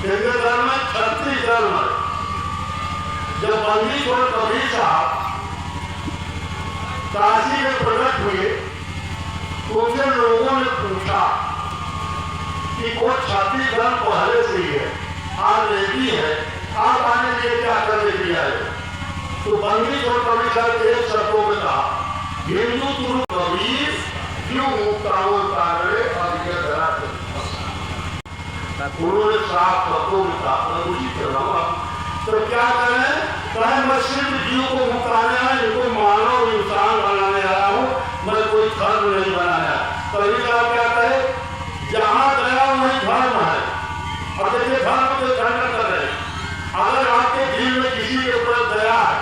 हिंदू धर्म में 36 धर्म है। जब बंदी छोड़ कबीर साहब काशी में प्रकट हुए तो उनसे लोगों ने पूछा कि वो 36 धर्म पहले से ही है, आज रेडी है, आप आने के लिए क्या करने के लिए आए? तो बंदी छोड़ कबीर साहब एक शब्दों में कहा, हिंदू गुरु कबीर क्यों मुक्ताओं कार्य अभिज्ञ धरा। उन्होंने साफ शब्दों में कहा, प्रभु जी कर रहा हूँ तो क्या करें? कहे मैं सिर्फ जीव को मुक्ताने आया, इनको मानव इंसान बनाने आया हूँ, मैं कोई धर्म नहीं बनाया। कबीर साहब क्या कहे? जहाँ गया वही धर्म है। और देखिए धर्म के खंडन कर रहे, अगर आपके जीव में किसी के ऊपर दया है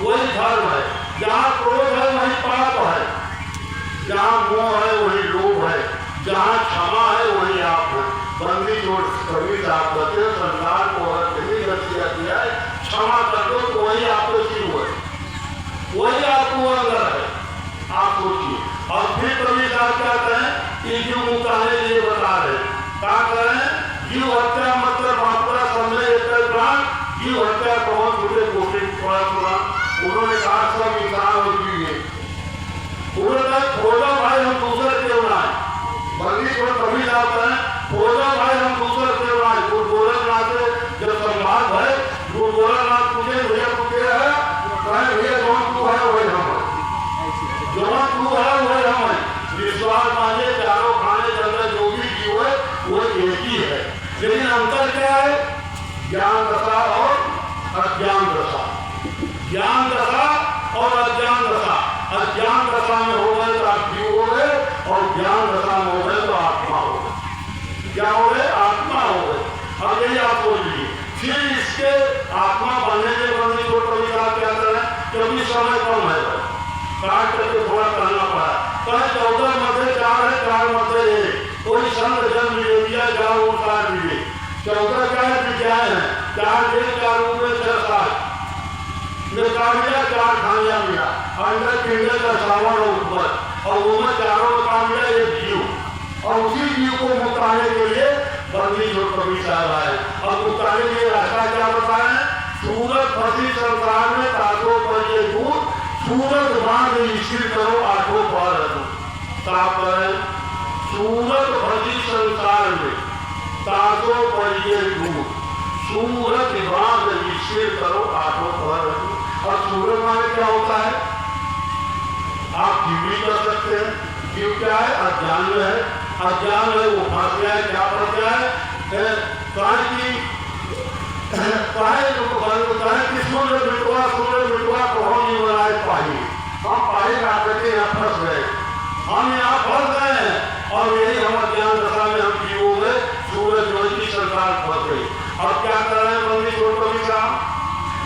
वही धर्म है, जहाँ क्रोध है वही पाप है, जहाँ मोह है वही लोभ है, जहाँ क्षमा है वही आप है। बंदी छोड़ कबीर साहब कहते संसार को गतिया दिया है, क्षमा कर दो तो वही आपको शुरू है, वही आपको अंदर है। आप सोचिए। और फिर कबीर साहब क्या कहें कि जीव मुक्ताने लिए बता रहे, क्या करें? जीव हत्या मतलब आपका समझे एक प्राण, जीव हत्या कौन छूटे कोशिश थोड़ा थोड़ा। उन्होंने कहा सब इंसान हो जीविए, उन्होंने खोजा भाई हम दूसरे क्यों ना है। बंदी छोड़ कबीर साहब कहें खोजा भाई हम दूसरे क्यों ना है। गुरु गोरखनाथ से जब संवाद है, गुरु गोरखनाथ पूछे भैया तू क्या है? कहे भैया जो तू है वही हम है, जो तू है वही हम है। विश्वास माने चारों खाने के अंदर जो भी जीव है वो एक ही है, लेकिन अंतर क्या है? ज्ञान दशा और अज्ञान दशा। ज्ञान दशा और अज्ञान दशा। अज्ञान दशा में हो गए तो आप जीव हो गए, और ज्ञान दशा में हो गए तो आत्मा हो गए। क्या हो गए? आत्मा हो गए। अब यही आप बोल लीजिए। फिर इसके आत्मा बनने के बंदी को कभी आप क्या करें? क्योंकि समय कम है, काट करके थोड़ा करना पड़ा। कहीं 14 मध्य 4 है, 4 मध्य 1। कोई संत जन मिले दिया जाओ उतार मिले। 14 क्या है? विज्ञान है। 4 दिन 4 ऊपर 6 7 निकालिया 4 खानिया मिला, अंदर पिंडे का सावन ऊपर, और वो में चारों का मिला एक जीव। और उसी जीव को मुक्ताने के लिए बंदी जो कबीर साहब आए। और मुक्ताने के लिए रास्ता क्या बताए? सूरत फंसी संसार में ताकों पर ये दूर, सूरत बांध स्थिर करो आठों पार है। साफ करें, सूरत फंसी संसार में ताकों पर ये दूर, सूरत बांध स्थिर करो आठों पार है। और सूरत माने क्या होता है? आप जीव भी कर सकते हैं। जीव क्या है? अज्ञान में है, अज्ञान है वो फंस गया है। क्या फंस गया है? सूर्य मिटवा को हम नहीं बनाए पाई, हम पाई आकर के यहाँ फंस गए, हम यहाँ फंस गए हैं। और यही हम अज्ञान दशा में हम जीव हो गए, सूरज रोज की सरकार फंस गई। अब क्या कर रहे हैं बंदी छोड़ कबीर साहब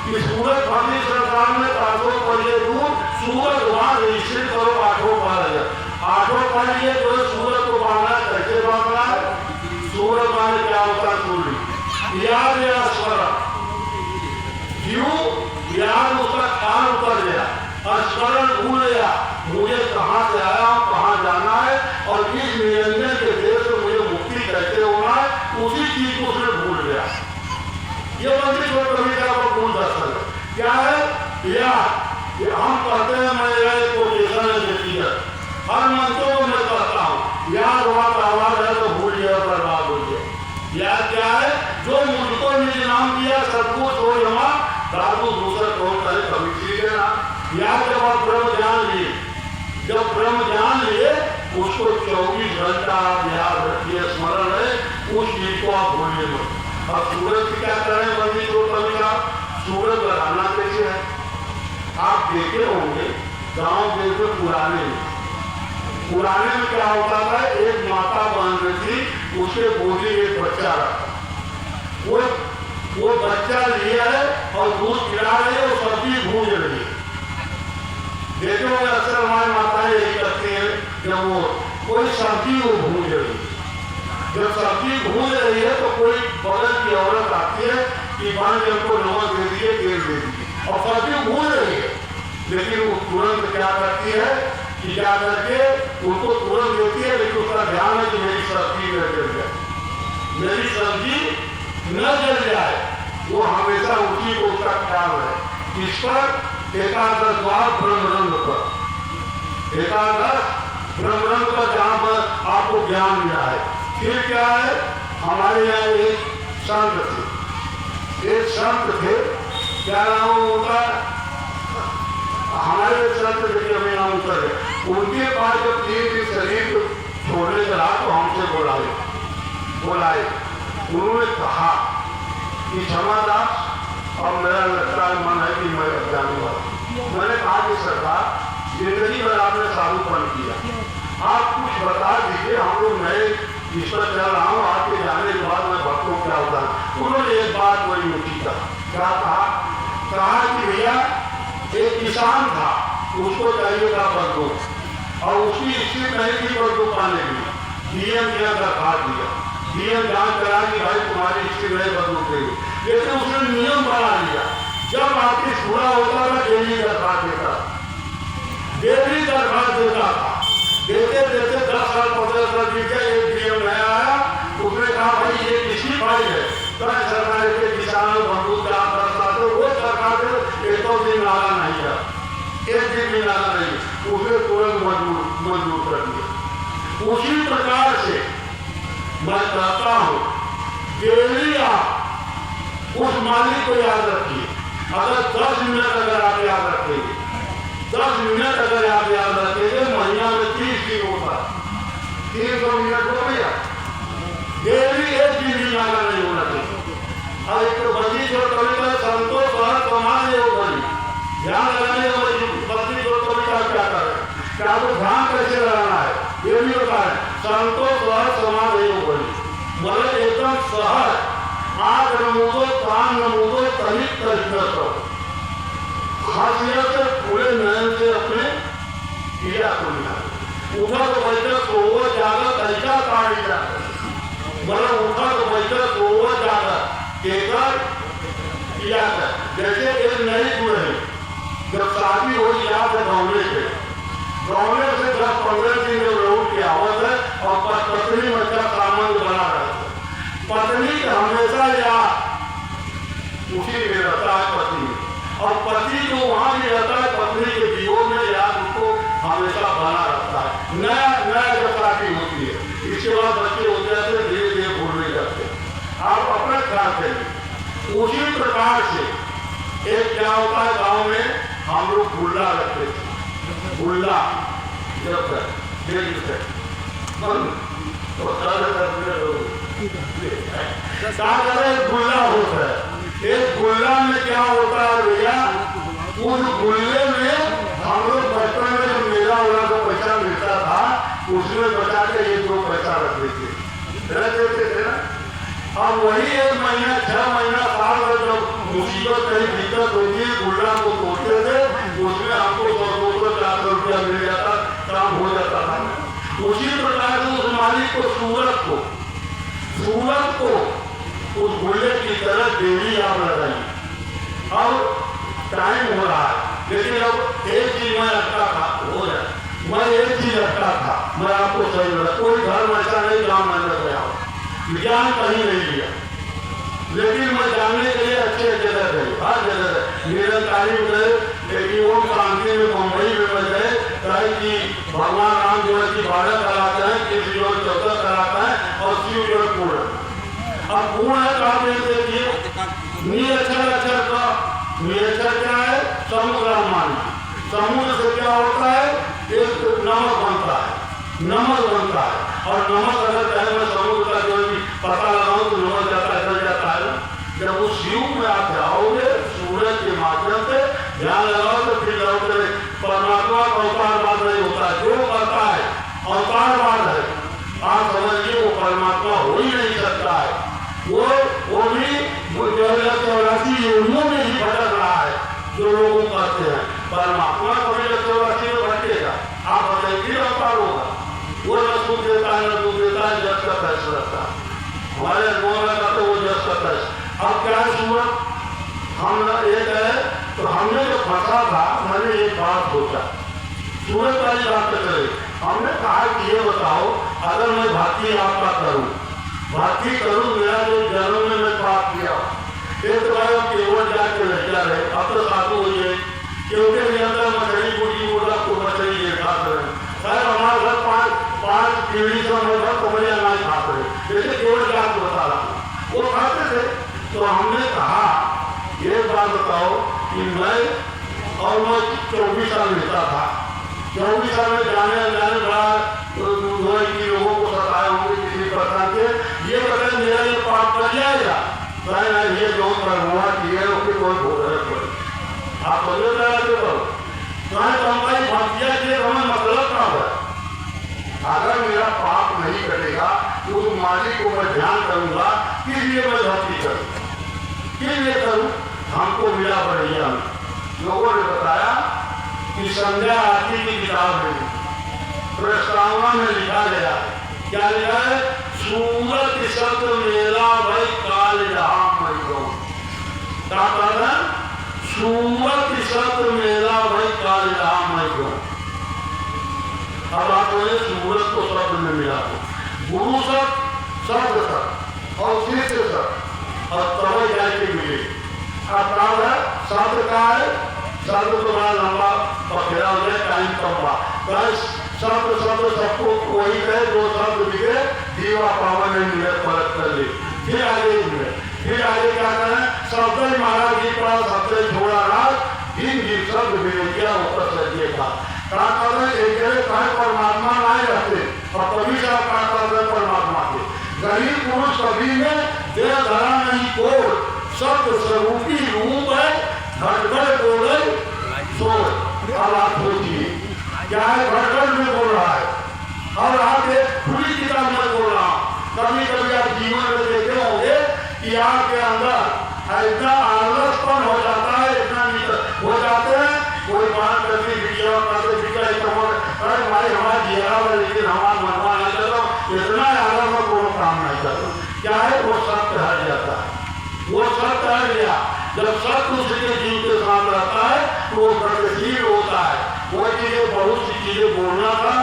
कि सूरज फंसी संसार में ताकों पर ये दूर, सूरज वहां निश्चित करो आठों पार है। आठों पार ये जो सूरज को बांधना कैसे बांधना है? सूरज माने क्या होता है? सूर्य याद या स्मरण, क्यों याद उसका ख्याल उतर गया, स्मरण भूल गया, मुझे कहाँ से आया हूँ, कहाँ जाना है, और इस निरंजन के देश में मुझे मुक्ति कैसे होना है, उसी चीज को उसने भूल गया। ये बंदी छोड़ कबीर साहब को भूल दर्शन क्या है? याद। हम कहते हैं मैं एक कोटेशन देती है, हर मंत्रों को मैं कहता हूँ याद हुआ का आवाज है तो भूल गया, बर्बाद हो गया। याद क्या है? जो मुझको निज नाम दिया सब कुछ हो जमा, साधु दूसरा कौन करे? कबीर जी के नाम। याद जब आप ब्रह्म जान लिए, जब ब्रह्म जान लिए उसको 24 घंटा आप याद रखिए, स्मरण है, उस चीज को आप भूलिए मत। अब सूरज की क्या करें बंदी को कभी आप? सूरज लगाना कैसे है? आप देखे होंगे गांव देश में पुराने में क्या होता था? एक माता बांध रही थी, उसके गोदी एक बच्चा रखा, वो बच्चा लिया है और दूध पिला रही है, वो सब्जी भूज रही है। देखे होंगे अक्सर हमारी माताएं यही करती है, जब वो कोई सब्जी वो भूज रही है, जब सब्जी भूज रही है तो कोई बगल की औरत आती है कि बांध हमको नमक दे दिए, तेल दे दिए, और सब्जी भूज रही है, लेकिन वो तुरंत क्या करती है कि क्या करके उनको तुरंत देती है, लेकिन उसका ध्यान है कि मेरी सब्जी में गिर जाए, मेरी सब्जी न जल जाए, वो हमेशा उसी को उसका ख्याल है। इस पर एकादश द्वार ब्रह्मरंग पर, एकादश ब्रह्मरंग पर जहाँ पर आपको ज्ञान मिला है। फिर क्या है, हमारे यहाँ एक संत थे, एक संत थे, क्या नाम होता, हमारे संत थे अभी नाम उतर है। उनके पास जब 3 दिन शरीर छोड़ने चला तो हमसे बुलाए। उन्होंने कहा कि क्षमादास, अब मेरा लगता है मन है कि मैं अब जाने वाला। मैंने कहा कि सरकार, जिंदगी भर आपने साधुपन किया, आप कुछ बता दीजिए, हम लोग नए इस पर चल रहा हूँ, आपके जाने के बाद मैं भक्तों क्या होता है। उन्होंने एक बात बड़ी ऊँची कहा, क्या कहा कि भैया एक किसान था, उसको चाहिए था बंदूक, और उसकी स्थिति नहीं थी बंदूक पाने की। डीएम दिया दरखास्त दिया, डीएम जांच करा कि भाई तुम्हारी स्थिति नहीं बंदूक देगी, लेकिन उसने नियम बना लिया, जब आपकी पूरा होता था डेली दरखास्त देता था। देते 10 साल 15 साल बीत गए, एक डीएम नया आया, उसने कहा भाई ये किसकी फाइल है, तो सरकार के किसानों बंदूक का तो वो सरकार ने 1 दिन नारा नहीं किया, 1 दिन भी नारा नहीं, उसे तुरंत मंजूर कर दिया। उसी प्रकार से मैं कहता हूँ, डेली आप उस मालिक को याद रखिए। अगर 10 मिनट अगर आप याद रखेंगे, 10 मिनट अगर आप याद रखेंगे, महीना में 30 दिन होता है, 300 मिनट हो गया। डेली 1 दिन भी नारा नहीं होना चाहिए। अब एक तो बची जो कविता संतोष और समाज योग बनी, ध्यान लगाने बची जो कविता क्या कर रहे हैं, क्या तो ध्यान कैसे लगाना है ये भी होता है। संतोष और समाज योग बनी, मतलब एकदम सहज, आंख नमूदो, कान नमूदो, तनिक तरीका करो, खासियत से पूरे नयन से अपने क्रिया को निकाले। उठा तो बैठक सोवा जागा तरीका काट दिया, मतलब उठा तो बैठक सोवा जागा केकर किया था। जैसे एक नई दुल्हन जब शादी हो याद है गौने से 10-15 दिन जब लौट के आवत है और पत्नी बच्चा सामान बना रहा है, पत्नी हमेशा याद उसी में रहता है पत्नी, और पति जो वहां भी रहता है पत्नी के वियोग में याद उसको हमेशा बना रहता है। नया जब शादी होती है, इसके बाद बच्चे हो जाते हैं, धीरे धीरे भूलने जाते हैं। आप अपना ख्याल करिए। उसी प्रकार से एक क्या होता है, गांव में हम लोग गुल्ला रखते थे, गुल्ला जब तक गुल्ला होता है। एक गुल्ला में क्या होता है भैया, उस गुल्ले में हम लोग बचपन में जब मेला वाला का पैसा मिलता था, उसमें बचा के 1-2 पैसा रख देते थे ना। अब वही 1 महीना 6 महीना साल में जब मुसीबत कहीं दिक्कत होती है, गुल्ला को तोड़ते थे, उसमें हमको 100-200-400 रुपया मिल जाता, काम हो जाता था। उसी प्रकार से उस मालिक को सूरत को उस गुल्ले की तरह देवी आप लगाइए। अब टाइम हो रहा है, लेकिन अब एक चीज मैं रखता था, हो जाए, मैं एक चीज रखता था, मैं आपको सही लगा, कोई घर ऐसा नहीं जहाँ मैं लग गया हो, ज्ञान कहीं नहीं लिया, लेकिन मैं जानने के लिए अच्छे जगह गए, हर जगह गए, निरंकारी में गए, लेकिन ओम क्रांति में मुंबई में मैं गए, कहे कि भगवान राम जो है कि 12 कराते हैं, किसी जो 14 कराता है, और शिव जो है पूर्ण। अब पूर्ण है तो आप देखिए निरक्षर का निरक्षर क्या है, समुद्र मान, समुद्र से क्या होता है, एक नमक बनता है, और नमक अगर चाहे मैं समुद्र का जो भी पता लगाऊं तो नमक जाता है, चल जाता है। जब उस शिव में आप जाओगे सूरज के माध्यम से ध्यान लगाओ तो फिर जाओगे, परमात्मा का अवतारवाद नहीं होता, जो करता है अवतारवाद है, आप समझिए वो परमात्मा हो ही नहीं सकता है। वो भी 84 योनियों में ही भटक रहा है, जो लोगों कहते हैं परमात्मा कभी 84 में भटकेगा, आप बताइए अवतार होगा, वो न सुख देता है न दुख देता है, जस का फैसला रहता है। हमारे अनुभव में कहते वो जस का फैसला। अब क्या है सूरत, हम एक है तो हमने जो फंसा था, मैंने एक बात सोचा, सूरत वाली बात करें, हमने कहा कि ये बताओ अगर मैं भक्ति आपका करूं, मेरा जो जन्म में मैं पाप एक बार केवल जाके लड़का रहे अब तो साधु हुई है क्योंकि नियंत्रण मछली पूरी मुर्गा को मछली ये खाते रहे शायद हमारे घर पांच पीढ़ी से हमारे घर कमरिया ना खाते रहे जैसे केवल जात बता रहा वो खाते थे। तो हमने कहा ये बात बताओ कि मैं ऑलमोस्ट 24 साल रहता था 24 साल में जाने अनजाने बड़ा की लोगों को सताए होंगे किसी प्रकार के ये बताए मेरा ये पाप कर जाएगा नहीं ये जो हुआ किए उसके कोई भोग पड़े आप समझ रहे करो तो हमारी भक्तिया के हमें मतलब क्या है अगर मेरा पाप नहीं कटेगा तो उस मालिक को मैं ध्यान करूंगा किस लिए मैं भक्ति करूँ किस लिए करूँ। हमको मिला बढ़िया लोगों ने बताया कि संध्या आरती की किताब में प्रस्तावना में लिखा गया क्या लिखा है सूरत शब्द मेरा भाई काल जहां मैं क्या कहा सूरत शब्द मेरा भाई काल जहां मैं अब आप बोले सूरत को शब्द में मिला गुरु शब्द शब्द और शिष्य शब्द और तब जाके मिले अब क्या है शब्द का है शब्द तो बड़ा लंबा बखेरा हो जाए टाइम कम बा शब्द सबको वही कहे दो शब्द लिखे दीवा पावन नहीं मिले फर्क कर ले फिर आगे मिले फिर आगे क्या करें शब्द ही महाराज जी पड़ा शब्द छोड़ा राज इन शब्द मिले क्या ऊपर सजिए का क्या कर रहे एक परमात्मा ना रहते और कभी से क्या कर रहे परमात्मा के गरीब पुरुष कभी में देह धरा नहीं को शब्द स्वरूपी रूप है घटघट बोले सो अब आप सोचिए क्या है घटघट में बोल रहा है और आप एक खुली किताब में बोल रहा हूँ कभी कभी आप जीवन में देखे होंगे कि आपके अंदर ऐसा आलसपन हो जाता है इतना हो जाते हैं कोई बात करती विषय करते विषय अरे भाई हमारा जिया लेकिन हमारा मनवा नहीं करता इतना आलस में कोई काम नहीं करता क्या है वो सत्य हट जाता है वो सत्य हट गया जब सत्य उसके जीव के साथ रहता है तो वो गतिशील होता है वो चीजें बहुत सी चीजें बोलना था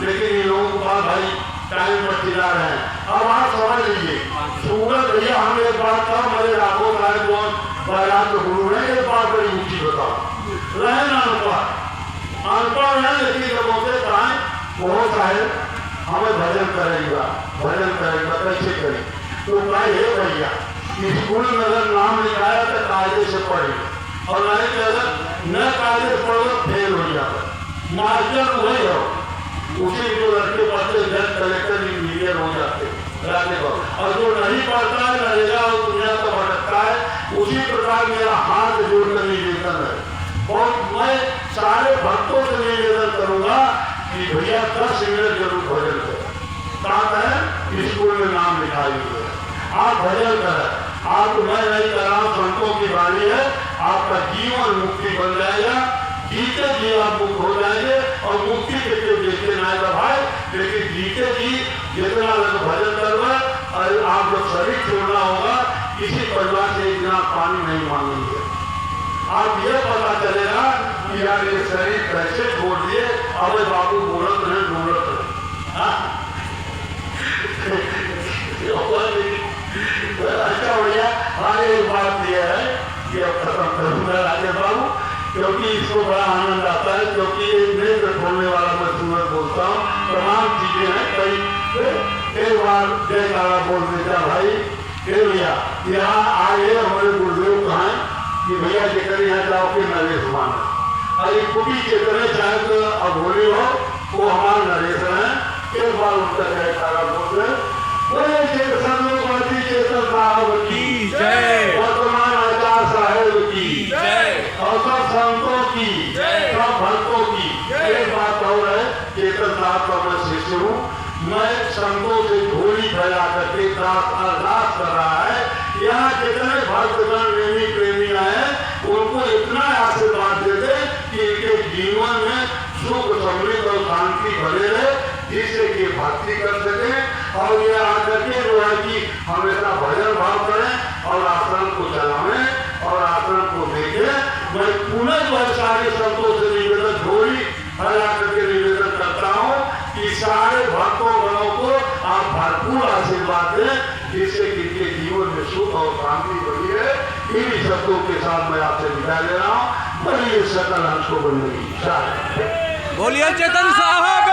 लेकिन ये लोगों का भाई टाइम पर चिरा रहे हैं। अब आप समझ लीजिए सूरत भैया हम एक बात था मेरे राघो राय जो बैराग गुरु है एक बात बड़ी ऊंची बताओ रहे ना अनपढ़ है लेकिन जब होते कहें बहुत सारे हमें भजन करेगा कैसे करें तो कहे भैया स्कूल में अगर नाम लिखाया तो कायदे से पढ़े और नहीं तो अगर न कायदे से पढ़ो फेल हो जाता मास्टर वही हो उसी जो लड़के पढ़ते जज कलेक्टर इंजीनियर हो जाते और जो नहीं पढ़ता है नरेगा और दुनिया को भटकता है उसी प्रकार मेरा हाथ जोड़कर निवेदन है और मैं सारे भक्तों से निवेदन करूंगा कि भैया 10 मिनट जरूर भजन करें कहा है स्कूल में नाम लिखाई हुई है आप भजन करें आप मैं नहीं कर रहा हूँ संतों की वाणी है आपका जीवन मुक्ति बन जाएगा जीते जी आप मुक्त हो जाएंगे और मुक्ति के लिए देखते ना भाई लेकिन जीते जी जितना लग भजन करवा और आप जब शरीर छोड़ना होगा किसी परिवार से इतना पानी नहीं मांगेंगे आप ये पता चलेगा कि यार ये शरीर कैसे छोड़ दिए अब बाबू बोलत रहे डोलत रहे अच्छा भैया हाँ एक बात यह है कि अब खत्म करूंगा राजेश बाबू क्योंकि इसको बड़ा आनंद आता है क्योंकि नेत्र खोलने वाला मैं सुंदर बोलता हूँ तमाम चीजें हैं कई एक बार जयकारा बोल देता भाई भैया यहाँ आए हमारे गुरुदेव कहा कि भैया जेकर यहाँ जाओ के नरेश मान अरे कुटी चेतने चाहे तो अघोरी हो वो हमारे नरेश है एक बार उनका जयकारा बोल रहे चेतन साहब की जय वर्तमान आचार्य साहेब की जय और सब संतों की सब भक्तों की एक बात और है चेतन साहब का मैं शिष्य हूँ मैं संतों से झोली फैला करके अरदास कर रहा है यहाँ जितने भक्तगण प्रेमी आए उनको इतना आशीर्वाद दे दे कि इनके जीवन में सुख समृद्धि और शांति बने रहे जिससे कि भक्ति कर सके और ये आकर के जो है कि हमेशा भजन भाव करें और आश्रम को चलावें और आश्रम को देखें। मैं पुनः जो है सारे संतों से निवेदन थोड़ी फैला करके निवेदन करता हूँ कि सारे भक्तों गणों को आप भरपूर आशीर्वाद दें जिससे कि इनके जीवन में सुख और शांति बनी है। इन्हीं शब्दों के साथ मैं आपसे विदा ले रहा हूँ। बड़ी सकल हंस को बनने की। बोलिए चेतन साहब